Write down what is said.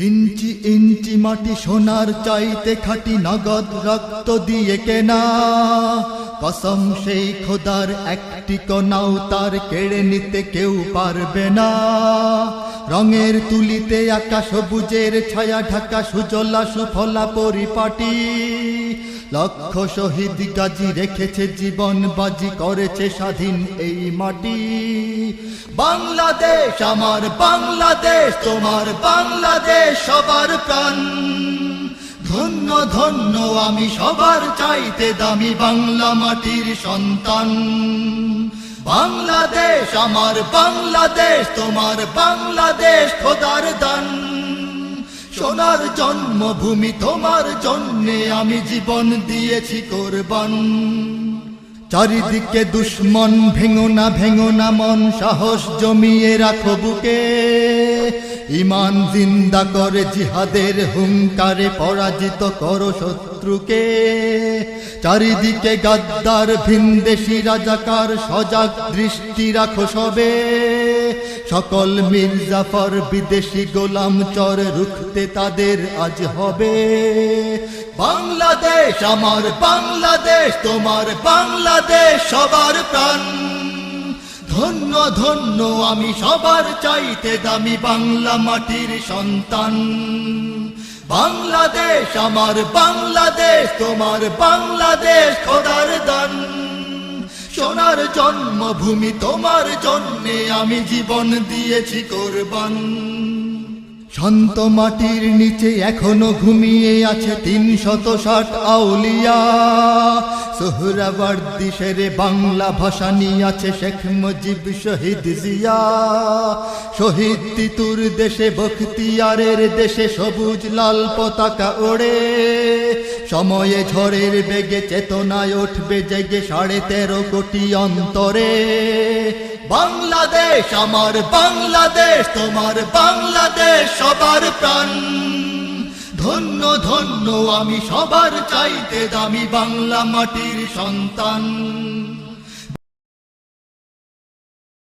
ইঞ্চি ইঞ্চি মাটি সোনার চাইতে খাঁটি, নগদ রক্ত দিয়ে কেনা। কসম সেই খোদার, একটি কণাও তার কেড়ে নিতে কেউ পারবে না। রঙের তুলিতে আকাশ সবুজের ছায়া ঢাকা, সুজলা সুফলা পরিপাটি। লক্ষ শহীদ গাজী রেখেছে জীবন বাজি, করেছে স্বাধীন এই মাটি। বাংলাদেশ আমার বাংলাদেশ, তোমার বাংলাদেশ সবার প্রাণ। ধন্য ধন্য আমি সবার চাইতে দামি বাংলা মাটির সন্তান। বাংলাদেশ আমার বাংলাদেশ, তোমার বাংলাদেশ খোদার দান। সোনার জন্মভূমি, তোমার জন্যে আমি জীবন দিয়েছি কোরবান। চারিদিকে দুশ্মন, ভেঙো না মন, সাহস জমিয়ে রাখো বুকে। ঈমান জিন্দা করে জিহাদের হুঙ্কারে, পরাজিত করো শত্রুকে। চারিদিকে গাদ্দার ভিনদেশি রাজাকার, সজাগ দৃষ্টি রাখো সবে। সকল মির্জাফর বিদেশি গোলাম চর, রুখতে তাদের আজ হবে। বাংলাদেশ আমার বাংলাদেশ, তোমার বাংলাদেশ সবার প্রাণ। ধন্য ধন্য আমি সবার চাইতে দামি বাংলা মাটির সন্তান। বাংলাদেশ আমার বাংলাদেশ, তোমার বাংলাদেশ খোদার দান। সোনার জন্মভূমি, তোমার জন্যে আমি জীবন দিয়েছি কোরবান। শান্ত মাটির নিচে এখনো ঘুমিয়ে আছে ৩৬০ আউলিয়া। সোহরাওয়ার্দী শেরে বাংলা ভাষা নিয়ে আছে শেখ মুজিব, শহীদ জিয়া। শহীদ তিতুর দেশে, বখতিয়ারের দেশে সবুজ লাল পতাকা ওড়ে। সময়ে ঝড়ের বেগে চেতনায় উঠবে জেগে ১৩.৫ কোটি অন্তরে। বাংলাদেশ আমার বাংলাদেশ, তোমার বাংলাদেশ সবার প্রাণ। ধন্য ধন্য আমি সবার চাইতে দামি বাংলা মাটির সন্তান।